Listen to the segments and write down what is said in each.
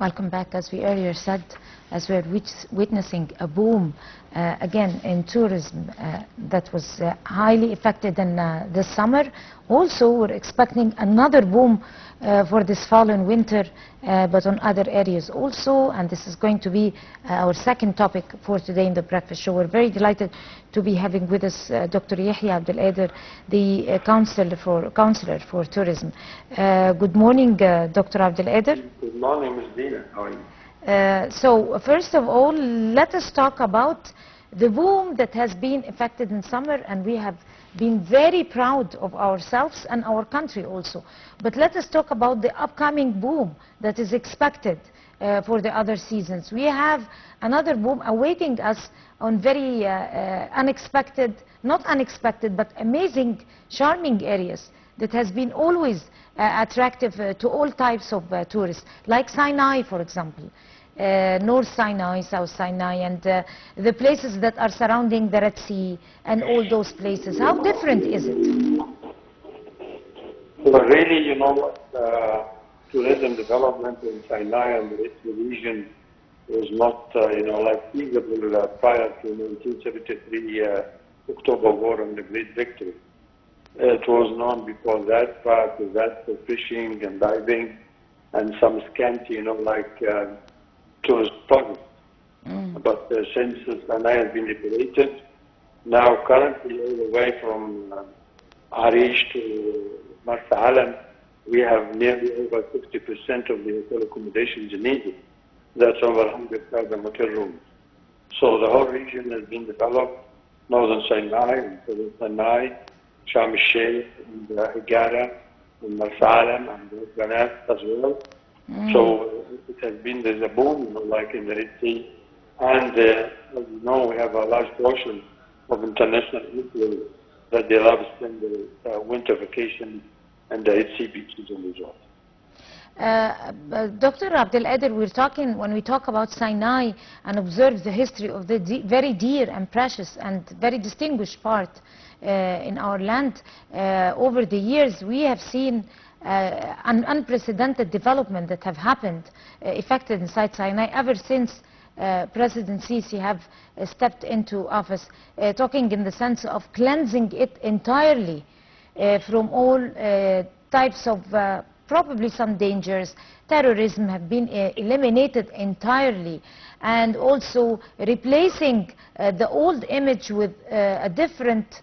Welcome back. As we earlier said, as we're witnessing a boom again in tourism that was highly affected in this summer. Also, we're expecting another boom for this fall and winter, but on other areas also. And this is going to be our second topic for today in the breakfast show. We're very delighted to be having with us Dr. Yehya Abdul, the counselor for tourism. Good morning, Dr. Abdul. Good morning, Ms. Dina. How are you? So first of all, let us talk about the boom that has been affected in summer, and we have been very proud of ourselves and our country also. But let us talk about the upcoming boom that is expected for the other seasons. We have another boom awaiting us on very unexpected, not unexpected, but amazing, charming areas that has been always attractive to all types of tourists, like Sinai, for example. North Sinai, South Sinai, and the places that are surrounding the Red Sea and all those places. How different is it? Well, really, you know, tourism development in Sinai and the Red Sea region was not, like feasible prior to 1973 October War and the Great Victory. It was known before that, prior to that, for fishing and diving and some scanty, tourist projects. But since Sinai has been liberated, now currently all the way from Arish to Marsa Alam, we have nearly over 60% of the hotel accommodations needed. That's over 100,000 hotel rooms. So the whole region has been developed, northern Sinai and southern Sinai, Sharm el-Sheikh and Hagara and Marsa Alam and Banat as well. So it has been, there's a boom, like in the Red Sea. And as you know, we have a large portion of international influence that they love to spend the winter vacation and the Red Sea beaches and resorts. Dr. Abdul, when we talk about Sinai and observe the history of the very dear and precious and very distinguished part in our land, over the years we have seen an unprecedented development that have happened, affected inside Sinai ever since President Sisi have stepped into office, talking in the sense of cleansing it entirely from all types of probably some dangers. Terrorism have been eliminated entirely, and also replacing the old image with a different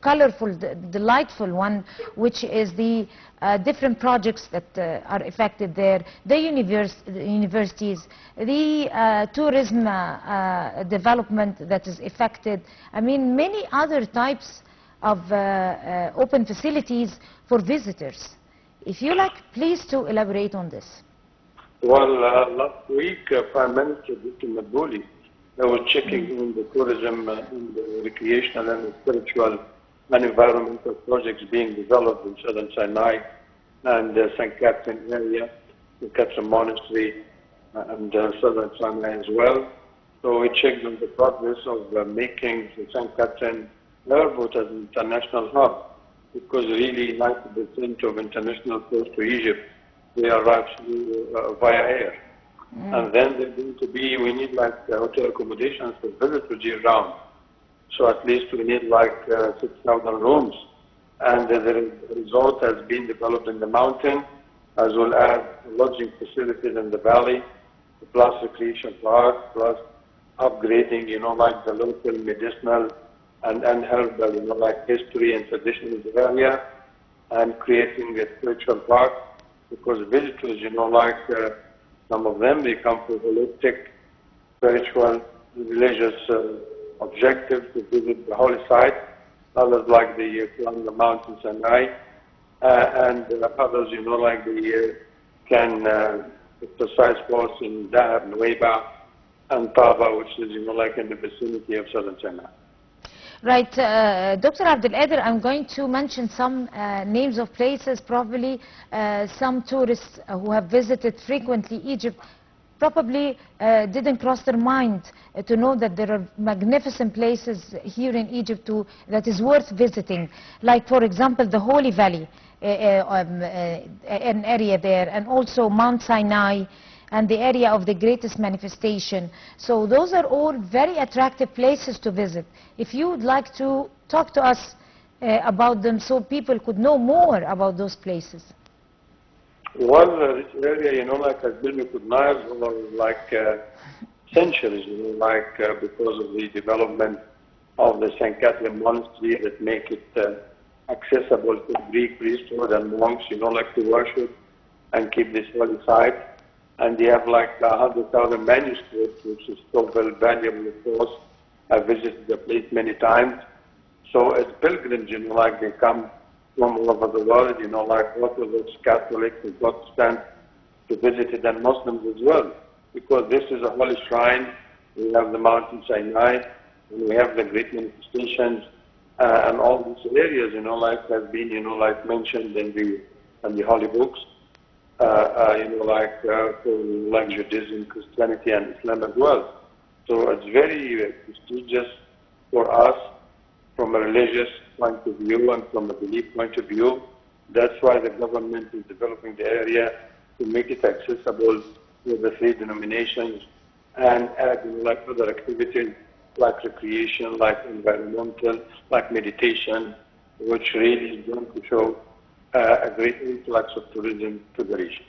colorful, delightful one, which is the different projects that are affected there, the universities, the tourism development that is affected. I mean, many other types of open facilities for visitors. If you like, please to elaborate on this. Well, last week, Prime Minister Dr. Madbouli was checking on the tourism and the recreational and spiritual and environmental projects being developed in southern Sinai and St. Catherine area, the Catherine Monastery and southern Sinai as well. So we checked on the progress of making the St. Catherine airport as an international hub, because really 90% of international flows to Egypt, they arrive via air. And then they're going to be, we need hotel accommodations for visitors year round. So at least we need 6,000 rooms. And the resort has been developed in the mountain, as well as lodging facilities in the valley, plus recreation park, plus upgrading, the local medicinal and herbal, history and traditions of the area, and creating a spiritual park, because visitors, some of them, they come for holistic, spiritual, religious objectives to visit the holy site. Others climb the mountains and night, and others, they can exercise sports in Dahab, Nuweiba, and Taba, which is, in the vicinity of southern Sinai. Right, Dr. Abdul, I'm going to mention some names of places. Probably some tourists who have visited frequently Egypt probably didn't cross their mind to know that there are magnificent places here in Egypt that is worth visiting. Like, for example, the Holy Valley. an area there, and also Mount Sinai and the area of the greatest manifestation. So those are all very attractive places to visit. If you would like to talk to us about them so people could know more about those places. Well, this area, like has been recognized for like centuries, because of the development of the St. Catherine Monastery that make it accessible to Greek priesthood and monks, to worship and keep this holy site. And they have like 100,000 manuscripts, which is still very valuable, of course. I visited the place many times. So as pilgrims, they come from all over the world, Orthodox, Catholics, and Protestants to visit it, and Muslims as well. Because this is a holy shrine. We have the Mountain Sinai, and we have the great manifestations, and all these areas, has been, mentioned in the holy books, for Judaism, Christianity, and Islam as well. So it's very prestigious for us from a religious point of view and from a belief point of view. That's why the government is developing the area to make it accessible to the three denominations and add other activities like recreation, like environmental, like meditation, which really is going to show a great influx of tourism to the region.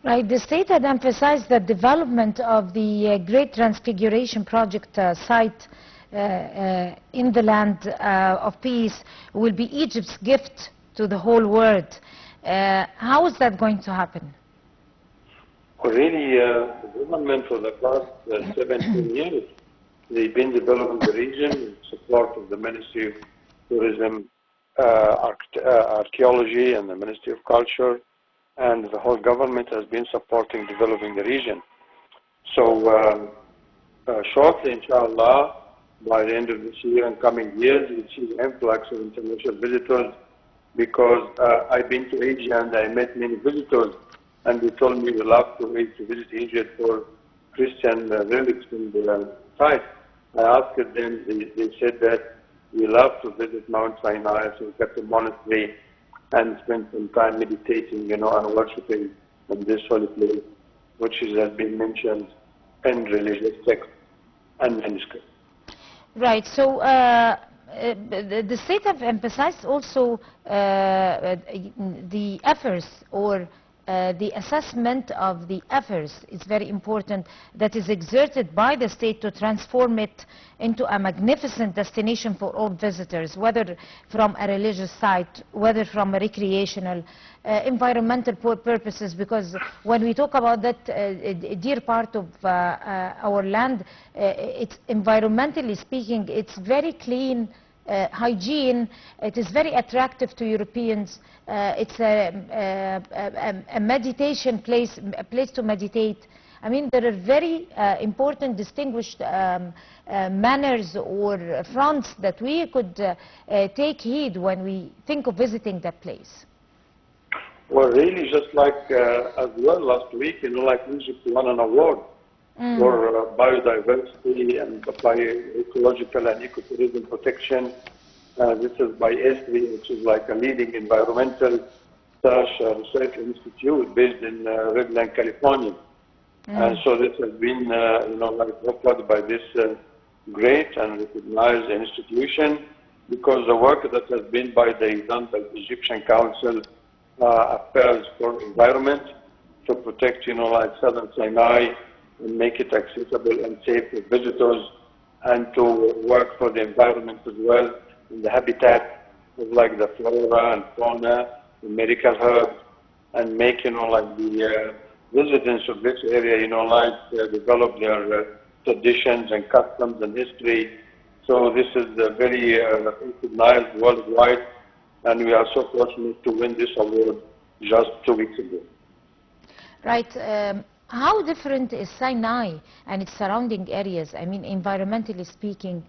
Right. The state had emphasized the development of the Great Transfiguration Project site in the land of peace will be Egypt's gift to the whole world. How is that going to happen? Well, really, the government for the past 17 years, they've been developing the region in support of the Ministry of Tourism, Archaeology, and the Ministry of Culture, and the whole government has been supporting developing the region. So shortly, inshallah, by the end of this year and coming years, we'll see the influx of international visitors, because I've been to Asia and I met many visitors, and they told me they love to visit Egypt for Christian relics in the site. I asked them, they said that we love to visit Mount Sinai, so we got the monastery and spend some time meditating, and worshiping in this holy place, which has been mentioned in religious texts and manuscripts. Right. So the state have emphasized also the efforts, or the assessment of the efforts is very important, that is exerted by the state to transform it into a magnificent destination for all visitors, whether from a religious site, whether from a recreational, environmental purposes, because when we talk about that dear part of our land, it's environmentally speaking, it's very clean, hygiene, it is very attractive to Europeans. It's a meditation place, a place to meditate. I mean, there are very important, distinguished manners or fronts that we could take heed when we think of visiting that place. Well, really, just like as well last week, Egypt won an award for biodiversity and ecological and ecotourism protection. This is by ESRI, which is like a leading environmental research institute based in Redland, California. And so this has been, offered by this great and recognized institution, because the work that has been done by the Egyptian Council Affairs for Environment to protect, Southern Sinai and make it accessible and safe for visitors, and to work for the environment as well, in the habitat of the flora and fauna, the medical herbs, and make, the residents of this area, develop their traditions and customs and history. So this is very recognized worldwide, and we are so fortunate to win this award just 2 weeks ago. Right. How different is Sinai and its surrounding areas? I mean, environmentally speaking,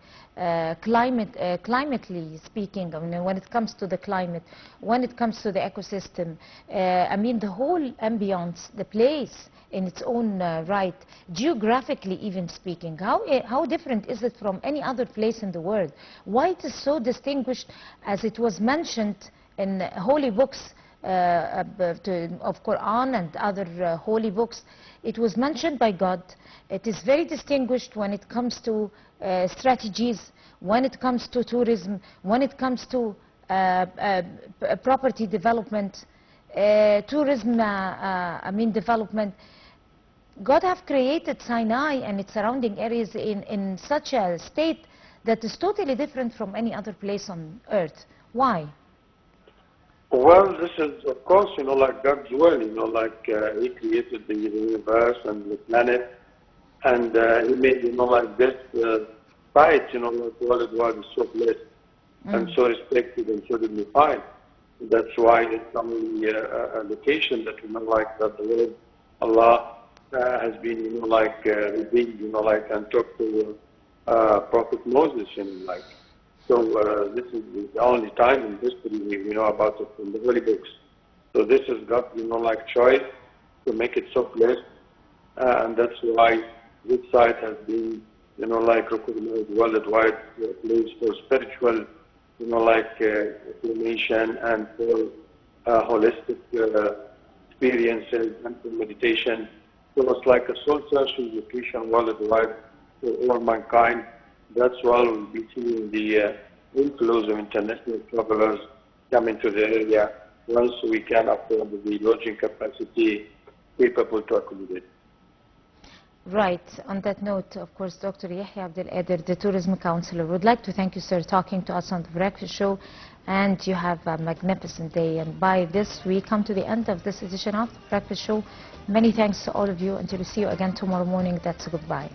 climately speaking, I mean, when it comes to the climate, when it comes to the ecosystem, I mean, the whole ambience, the place in its own right, geographically even speaking, how different is it from any other place in the world? Why it is so distinguished, as it was mentioned in holy books of Quran and other holy books, it was mentioned by God. It is very distinguished when it comes to strategies, when it comes to tourism, when it comes to property development, tourism, development. God have created Sinai and its surrounding areas in such a state that is totally different from any other place on earth. Why? Well, this is, of course, like God's will, He created the universe and the planet, and He made, like this site, like worldwide is so blessed and so respected and so dignified. That's why it's only a location that, like that the word Allah has been, revealed, and talked to Prophet Moses, So this is the only time in history we know about it in the holy books. So this is God's, choice to make it so blessed, and that's why this site has been, recognized worldwide place for spiritual, formation and for holistic experiences and for meditation. So it's like a soul-searching location worldwide for all mankind. That's why we'll be seeing the inflows of international travelers coming to the area once we can afford the lodging capacity capable to accommodate. Right. On that note, of course, Dr. Yehya Abdul, the tourism counselor, would like to thank you, sir, talking to us on the Breakfast Show, and you have a magnificent day. And by this, we come to the end of this edition of the Breakfast Show. Many thanks to all of you. Until we see you again tomorrow morning, that's a goodbye.